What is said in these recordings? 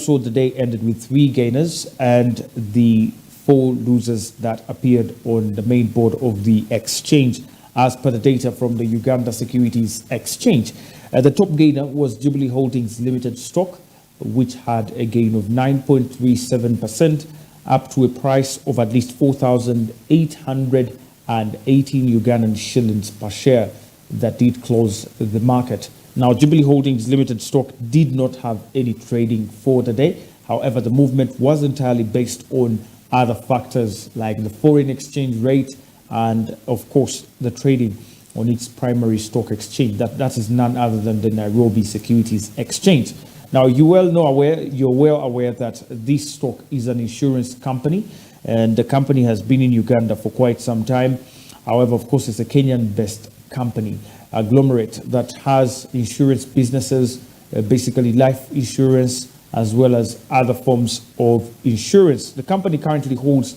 also the day ended with 3 gainers and the 4 losers that appeared on the main board of the exchange, as per the data from the Uganda Securities Exchange. The top gainer was Jubilee Holdings Limited stock, which had a gain of 9.37%, up to a price of at least 4,818 Ugandan shillings per share that did close the market. Now, Jubilee Holdings Limited stock did not have any trading for the day. However, the movement was entirely based on other factors like the foreign exchange rate and, of course, the trading on its primary stock exchange. That is none other than the Nairobi Securities Exchange. Now, you're well aware that this stock is an insurance company, and the company has been in Uganda for quite some time. However, of course, it's a Kenyan-based company, agglomerate that has insurance businesses, basically life insurance, as well as other forms of insurance. The company currently holds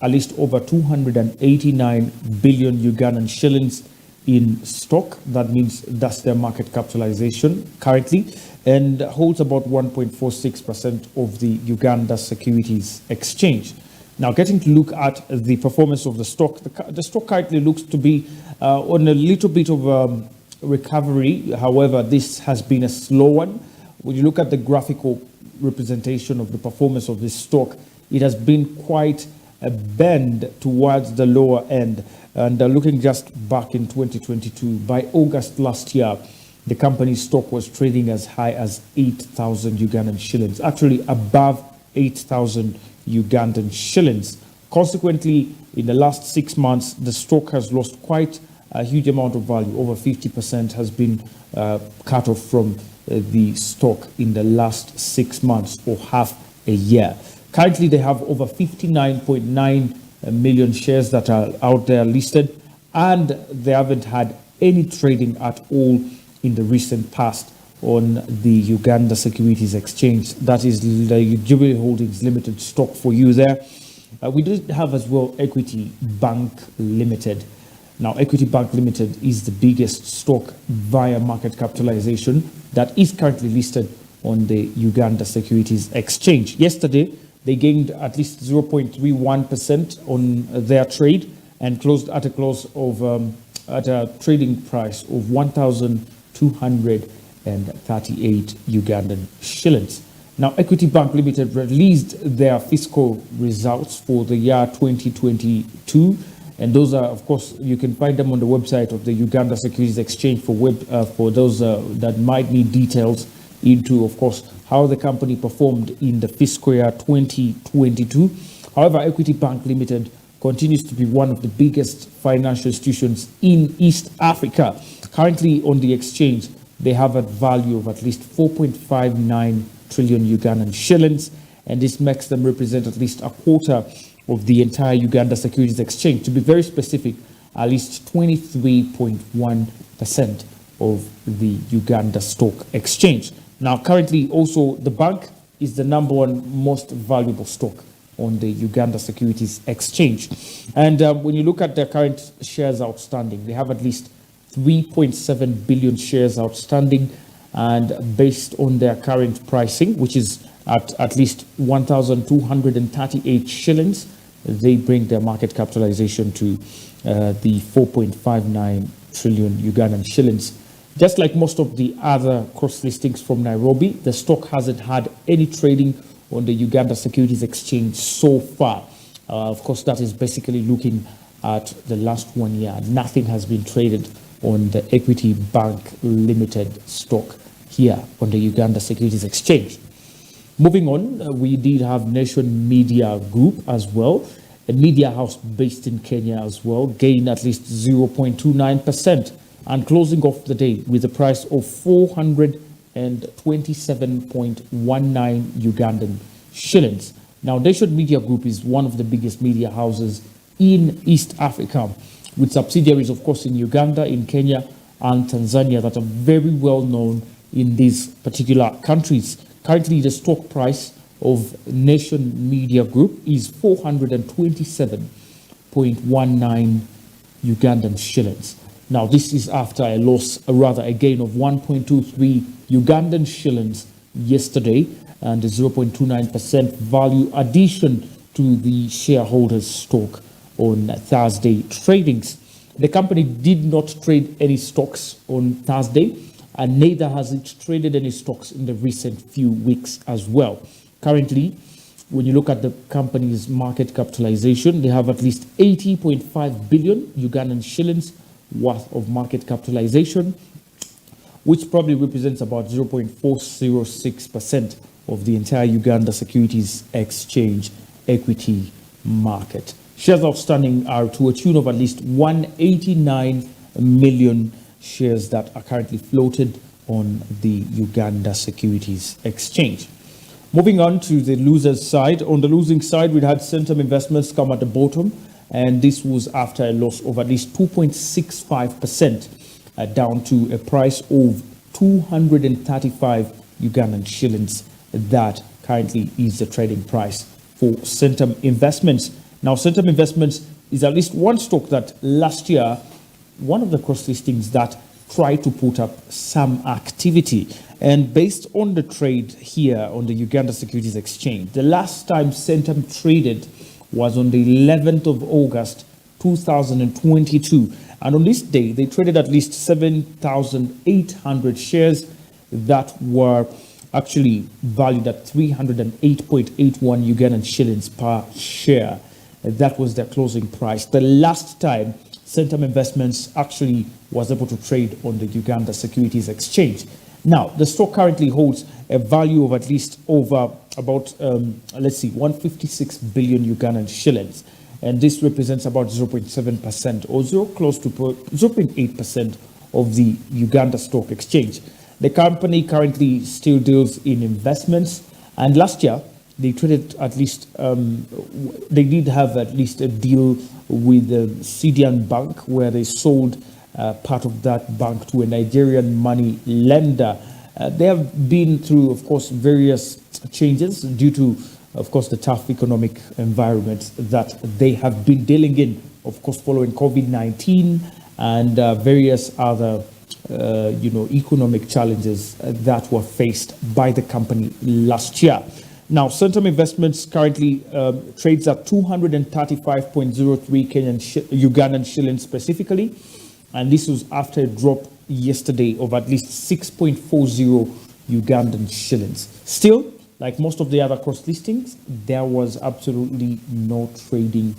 at least over 289 billion Ugandan shillings in stock. That means that's their market capitalization currently, and holds about 1.46% of the Uganda Securities Exchange. Now, getting to look at the performance of the stock, the stock currently looks to be on a little bit of recovery. However, this has been a slow one. When you look at the graphical representation of the performance of this stock, it has been quite a bend towards the lower end. And looking just back in 2022, by August last year, the company's stock was trading as high as 8,000 Ugandan shillings, actually above 8,000 Ugandan shillings. Consequently, in the last 6 months, the stock has lost quite a huge amount of value. Over 50% has been cut off from the stock in the last 6 months, or half a year. Currently, they have over 59.9 million shares that are out there listed, and they haven't had any trading at all in the recent past on the Uganda Securities Exchange. That is the Jubilee Holdings Limited stock for you there. We do have as well Equity Bank Limited. Now, Equity Bank Limited is the biggest stock via market capitalization that is currently listed on the Uganda Securities Exchange. Yesterday, they gained at least 0.31% on their trade and closed at a trading price of 1,238 Ugandan shillings. Now, Equity Bank Limited released their fiscal results for the year 2022. And those are, of course, you can find them on the website of the Uganda Securities Exchange for those that might need details into, of course, how the company performed in the fiscal year 2022. However, Equity Bank Limited continues to be one of the biggest financial institutions in East Africa. Currently on the exchange, they have a value of at least 4.59 trillion Ugandan shillings, and this makes them represent at least a quarter of the entire Uganda Securities Exchange. To be very specific, at least 23.1% of the Uganda Stock Exchange. Now, currently, also, the bank is the #1 most valuable stock on the Uganda Securities Exchange. And when you look at their current shares outstanding, they have at least 3.7 billion shares outstanding, and based on their current pricing, which is at least 1,238 shillings, they bring their market capitalization to the 4.59 trillion Ugandan shillings. Just like most of the other cross listings from Nairobi, the stock hasn't had any trading on the Uganda Securities Exchange so far. Of course, that is basically looking at the last 1 year. Nothing has been traded on the Equity Bank Limited stock here on the Uganda Securities Exchange. Moving on, we did have Nation Media Group as well, a media house based in Kenya as well, gained at least 0.29%, and closing off the day with a price of 427.19 Ugandan shillings. Now, Nation Media Group is one of the biggest media houses in East Africa, with subsidiaries, of course, in Uganda, in Kenya, and Tanzania that are very well known in these particular countries. Currently, the stock price of Nation Media Group is 427.19 Ugandan shillings. Now, this is after a gain of 1.23 Ugandan shillings yesterday. and a 0.29% value addition to the shareholders' stock on Thursday tradings. The company did not trade any stocks on Thursday, and neither has it traded any stocks in the recent few weeks as well. Currently, when you look at the company's market capitalization, they have at least 80.5 billion Ugandan shillings worth of market capitalization, which probably represents about 0.406% of the entire Uganda Securities Exchange equity market. Shares outstanding are to a tune of at least 189 million shares that are currently floated on the Uganda Securities Exchange. Moving on to the losers side. On the losing side, we had Centum Investments come at the bottom, and this was after a loss of at least 2.65%, down to a price of 235 Ugandan shillings. That currently is the trading price for Centum Investments. Now, Centum Investments is at least one stock that last year, one of the cross listings that tried to put up some activity. And based on the trade here on the Uganda Securities Exchange, the last time Centum traded was on the 11th of August 2022. And on this day, they traded at least 7,800 shares that were actually valued at 308.81 Ugandan shillings per share. That was their closing price. The last time Centum Investments actually was able to trade on the Uganda Securities Exchange. Now, the stock currently holds a value of at least over about, 156 billion Ugandan shillings. And this represents about 0.7% or close to 0.8% of the Uganda Stock Exchange. The company currently still deals in investments, and last year they traded at least, they did have at least a deal with the Sydian Bank where they sold part of that bank to a Nigerian money lender. They have been through, of course, various changes due to, of course, the tough economic environment that they have been dealing in, of course, following COVID-19 and various other economic challenges that were faced by the company last year. Now, Centum Investments currently trades at 235.03 Ugandan shillings specifically, and this was after a drop yesterday of at least 6.40 Ugandan shillings. Still, like most of the other cross listings, there was absolutely no trading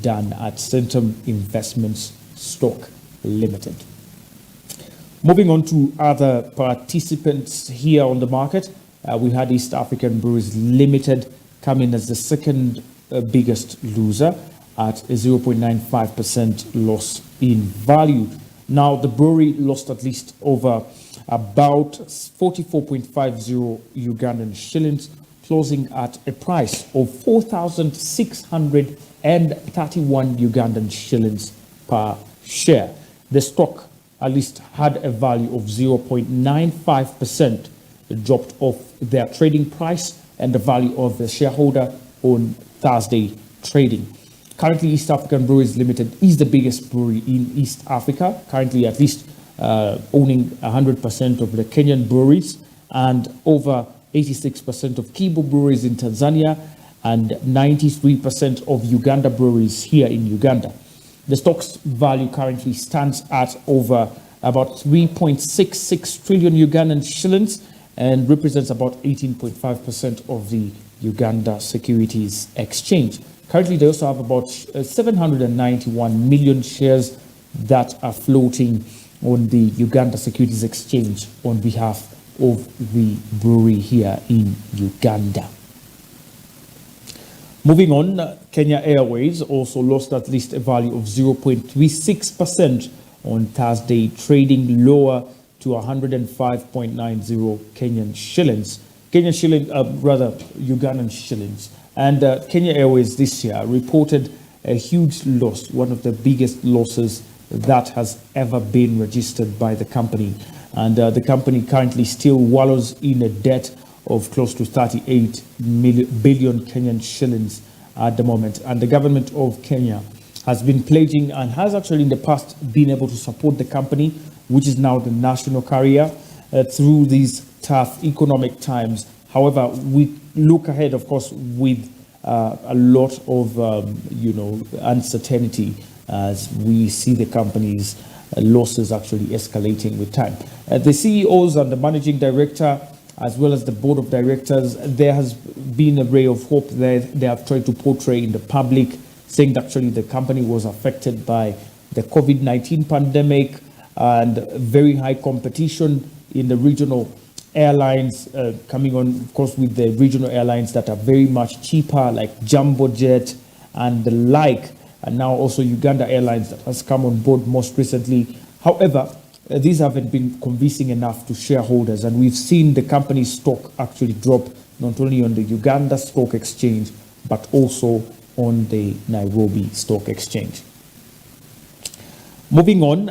done at Centum Investments Stock Limited. Moving on to other participants here on the market, we had East African Breweries Limited come in as the second biggest loser at a 0.95% loss in value. Now, the brewery lost at least over about 44.50 Ugandan shillings, closing at a price of 4,631 Ugandan shillings per share. The stock at least had a value of 0.95%, dropped off their trading price and the value of the shareholder on Thursday trading. Currently, East African Breweries Limited is the biggest brewery in East Africa, currently at least owning 100% of the Kenyan breweries and over 86% of Kibo breweries in Tanzania and 93% of Uganda breweries here in Uganda. The stock's value currently stands at over about 3.66 trillion Ugandan shillings and represents about 18.5% of the Uganda Securities Exchange. Currently, they also have about 791 million shares that are floating on the Uganda Securities Exchange on behalf of the brewery here in Uganda. Moving on, Kenya Airways also lost at least a value of 0.36% on Thursday, trading lower to 105.90 Kenyan shillings. Ugandan shillings. And Kenya Airways this year reported a huge loss, one of the biggest losses that has ever been registered by the company. And the company currently still wallows in a debt of close to 38 billion Kenyan shillings at the moment. And the government of Kenya has been pledging and has actually in the past been able to support the company, which is now the national carrier, through these tough economic times However, we look ahead, of course, with a lot of uncertainty as we see the company's losses actually escalating with time. The CEOs and the managing director, as well as the board of directors, there has been a ray of hope that they have tried to portray in the public, saying that actually the company was affected by the COVID-19 pandemic and very high competition in the regional airlines coming on, of course, with the regional airlines that are very much cheaper, like Jumbo Jet and the like, and now also Uganda Airlines that has come on board most recently. However, these haven't been convincing enough to shareholders, and we've seen the company's stock actually drop not only on the Uganda Stock Exchange, but also on the Nairobi Stock Exchange. Moving on,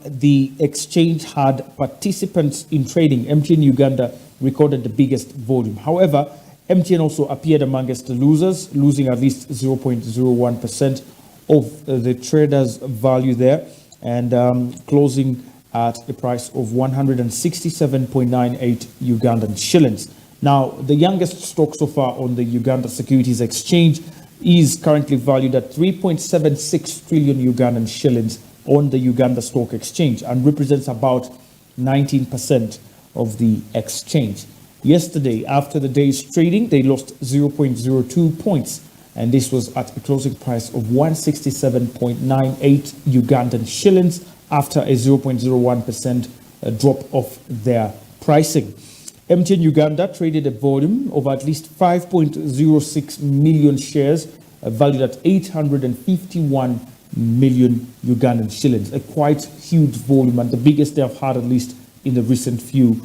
the exchange had participants in trading. MTN Uganda recorded the biggest volume. However, MTN also appeared amongst the losers, losing at least 0.01% of the traders' value there, and closing at a price of 167.98 Ugandan shillings. Now, the youngest stock so far on the Uganda Securities Exchange is currently valued at 3.76 trillion Ugandan shillings on the Uganda Stock Exchange and represents about 19% of the exchange. Yesterday, after the day's trading, they lost 0.02 points, and this was at a closing price of 167.98 Ugandan shillings after a 0.01% drop of their pricing. MTN Uganda traded a volume of at least 5.06 million shares, valued at 851 million Ugandan shillings, a quite huge volume and the biggest they have had at least in the recent few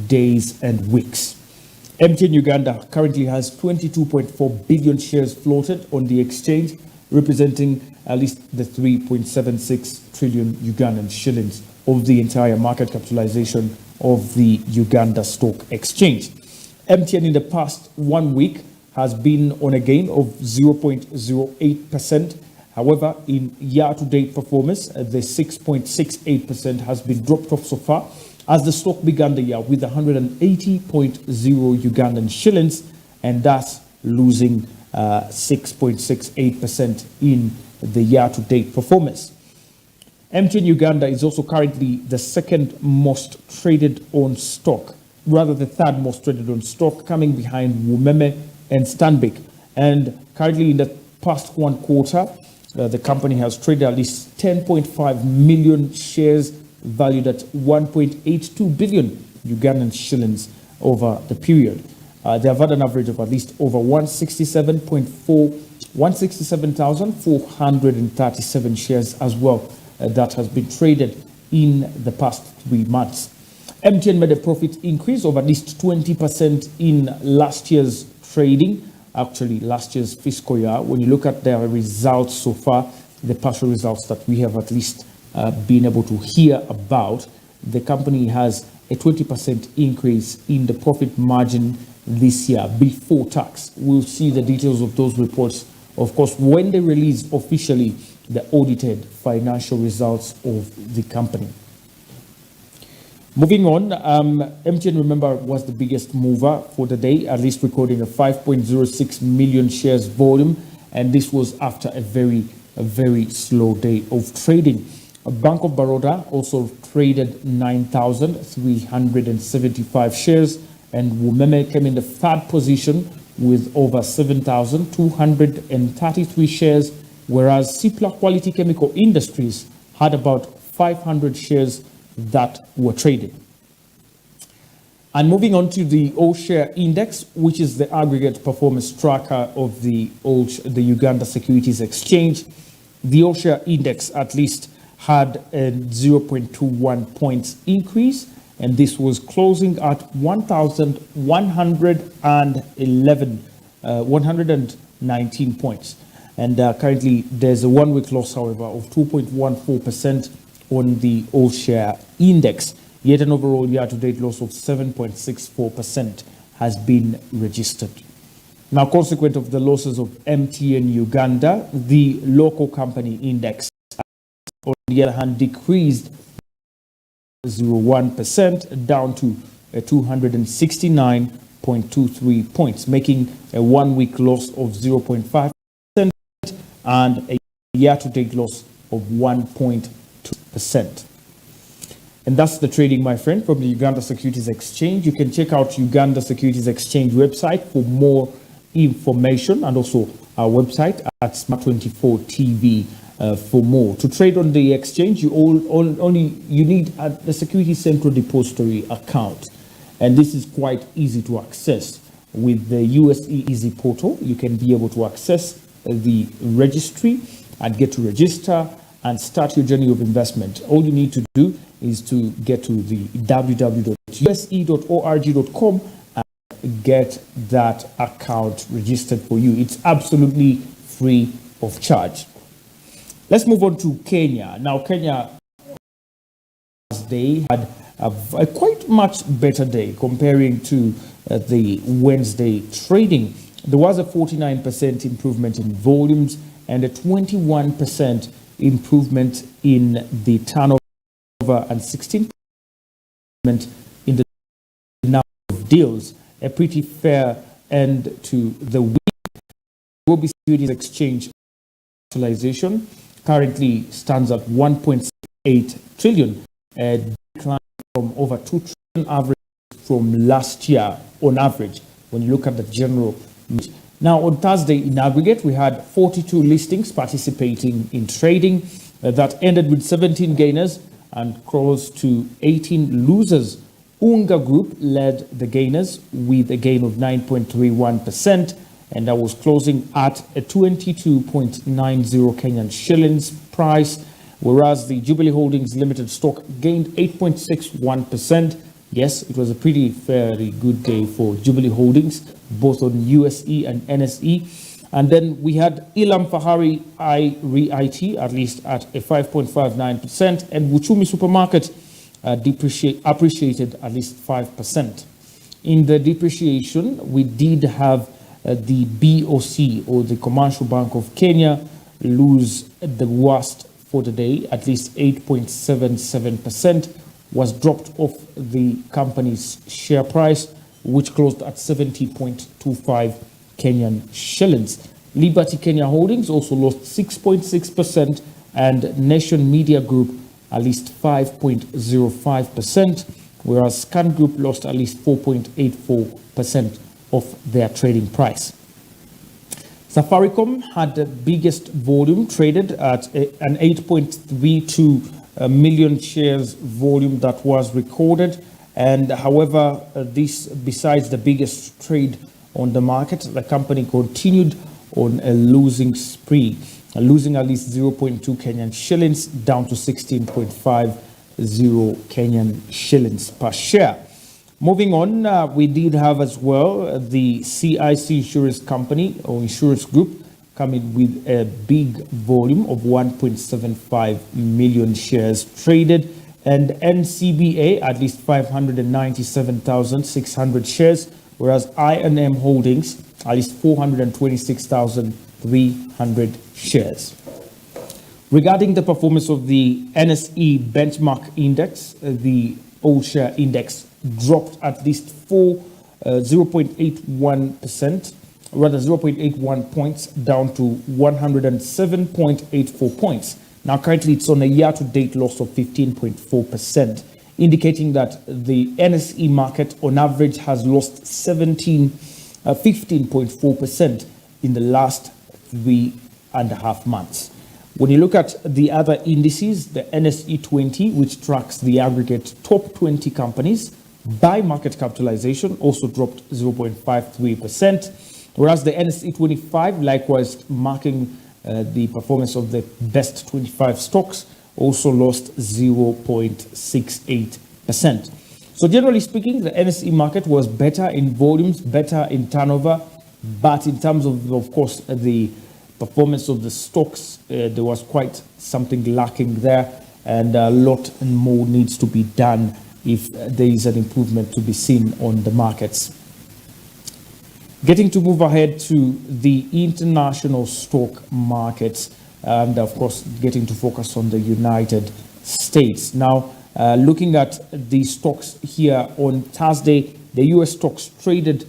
days and weeks. MTN Uganda currently has 22.4 billion shares floated on the exchange, representing at least the 3.76 trillion Ugandan shillings of the entire market capitalization of the Uganda Stock Exchange. MTN in the past 1 week has been on a gain of 0.08%. However, in year-to-date performance, the 6.68% has been dropped off so far, as the stock began the year with 180.0 Ugandan shillings, and thus losing 6.68% in the year-to-date performance. MTN Uganda is also currently the second most traded on stock, rather the third most traded on stock, coming behind Wumeme and Stanbic. And currently in the past 1 quarter, the company has traded at least 10.5 million shares valued at 1.82 billion Ugandan shillings over the period. They have had an average of at least over 167,437 shares as well that has been traded in the past 3 months. MTN made a profit increase of at least 20% in last year's trading, actually last year's fiscal year. When you look at their results so far, the partial results that we have at least been able to hear about, the company has a 20% increase in the profit margin this year before tax. We'll see the details of those reports, of course, when they release officially the audited financial results of the company. Moving on, MTN, remember, was the biggest mover for the day, at least recording a 5.06 million shares volume, and this was after a very slow day of trading. Bank of Baroda also traded 9,375 shares, and Wumeme came in the third position with over 7,233 shares, whereas Cipla Quality Chemical Industries had about 500 shares that were traded. And moving on to the All-Share Index, which is the aggregate performance tracker of the Uganda Securities Exchange. The All-Share Index at least had a 0.21 points increase, and this was closing at 119 points. And currently there's a 1 week loss, however, of 2.14% on the All-Share Index. Yet an overall year-to-date loss of 7.64% has been registered. Now, consequent of the losses of MTN Uganda, the local company index, on the other hand, decreased 0.01% down to 269 0.23 points, making a 1 week loss of 0.5% and a year-to-date loss of 1.2%. And that's the trading, my friend, from the Uganda Securities Exchange. You can check out Uganda Securities Exchange website for more information, and also our website at Smart24 TV for more. To trade on the exchange, you need the Security Central Depository account, and this is quite easy to access. With the USE Easy portal, you can be able to access the registry and get to register and start your journey of investment. All you need to do is to get to the www.use.org.com and get that account registered for you. It's absolutely free of charge. Let's move on to Kenya. Now, Kenya, they had a quite much better day comparing to the Wednesday trading. There was a 49% improvement in volumes and a 21% improvement in the turnover and 16% in the number of deals. A pretty fair end to the week. Global Securities Exchange capitalization currently stands at 1.8 trillion, a decline from over 2 trillion average from last year on average, when you look at the general. Now, on Thursday, in aggregate, we had 42 listings participating in trading that ended with 17 gainers and close to 18 losers. Unga Group led the gainers with a gain of 9.31%, and that was closing at a 22.90 Kenyan shillings price, whereas the Jubilee Holdings Limited stock gained 8.61%. Yes, it was a pretty fairly good day for Jubilee Holdings, both on USE and NSE. And then we had Ilam Fahari IT, at least at a 5.59%, and Wuchumi Supermarket appreciated at least 5%. In the depreciation, we did have the BOC, or the Commercial Bank of Kenya, lose the worst for the day, at least 8.77%. was dropped off the company's share price, which closed at 70.25 Kenyan shillings. Liberty Kenya Holdings also lost 6.6%, and Nation Media Group at least 5.05%, whereas Scan Group lost at least 4.84% of their trading price. Safaricom had the biggest volume traded at an 8.32 million shares volume that was recorded. And however, this, besides the biggest trade on the market, the company continued on a losing spree, losing at least 0.2 Kenyan shillings down to 16.50 Kenyan shillings per share. Moving on, we did have as well the CIC Insurance Company, or Insurance Group, coming with a big volume of 1.75 million shares traded, and NCBA at least 597,600 shares, whereas I&M Holdings at least 426,300 shares. Regarding the performance of the NSE benchmark index, the all-share index dropped at least 0.81%, rather 0.81 points, down to 107.84 points. Now, currently, it's on a year-to-date loss of 15.4%, indicating that the NSE market, on average, has lost 15.4% in the last 3.5 months. When you look at the other indices, the NSE 20, which tracks the aggregate top 20 companies by market capitalization, also dropped 0.53%. Whereas the NSE 25, likewise marking the performance of the best 25 stocks, also lost 0.68%. So generally speaking, the NSE market was better in volumes, better in turnover, but in terms of course, the performance of the stocks, there was quite something lacking there, and a lot more needs to be done if there is an improvement to be seen on the markets. Getting to move ahead to the international stock markets, and of course, getting to focus on the United States. Now, looking at the stocks here on Thursday, the US stocks traded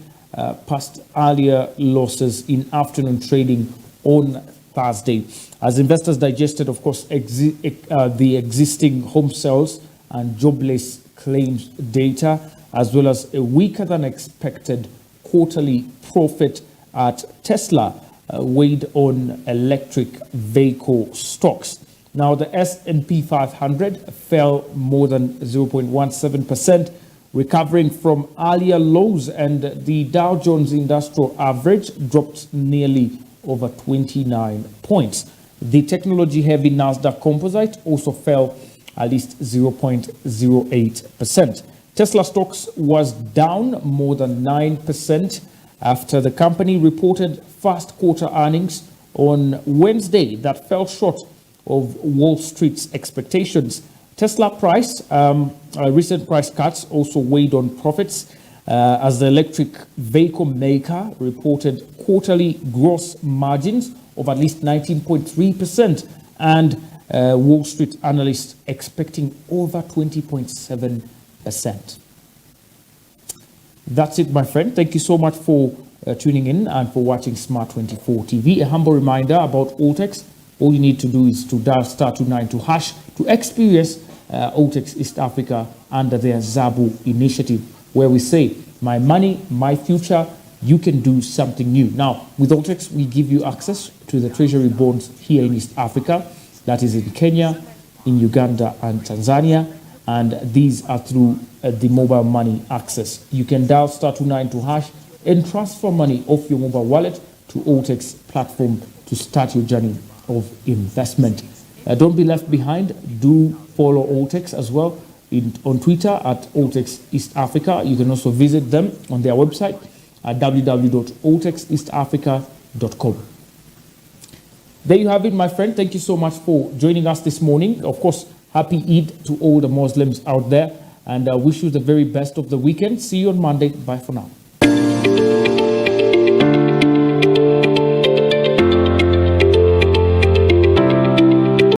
past earlier losses in afternoon trading on Thursday, as investors digested, of course, the existing home sales and jobless claims data, as well as a weaker than expected quarterly profit at Tesla weighed on electric vehicle stocks. Now, the S&P 500 fell more than 0.17%, recovering from earlier lows, and the Dow Jones Industrial Average dropped nearly over 29 points. The technology-heavy Nasdaq Composite also fell at least 0.08%. Tesla stocks was down more than 9% after the company reported first quarter earnings on Wednesday that fell short of Wall Street's expectations. Tesla price, recent price cuts also weighed on profits as the electric vehicle maker reported quarterly gross margins of at least 19.3%, and Wall Street analysts expecting over 20.7%. That's it, my friend. Thank you so much for tuning in and for watching Smart24 TV. A humble reminder about Altex. All you need to do is to dial *292# to experience Altex East Africa under their Zabu initiative, where we say, my money, my future, you can do something new. Now, with Altex, we give you access to the treasury bonds here in East Africa, that is in Kenya, in Uganda and Tanzania, and these are through the mobile money access. You can dial *292# and transfer money off your mobile wallet to Altex platform to start your journey of investment. Don't be left behind. Do follow Altex as well on Twitter at Altex East Africa. You can also visit them on their website at www.altexeastafrica.com. There you have it, my friend. Thank you so much for joining us this morning. Of course, happy Eid to all the Muslims out there, and I wish you the very best of the weekend. See you on Monday. Bye for now.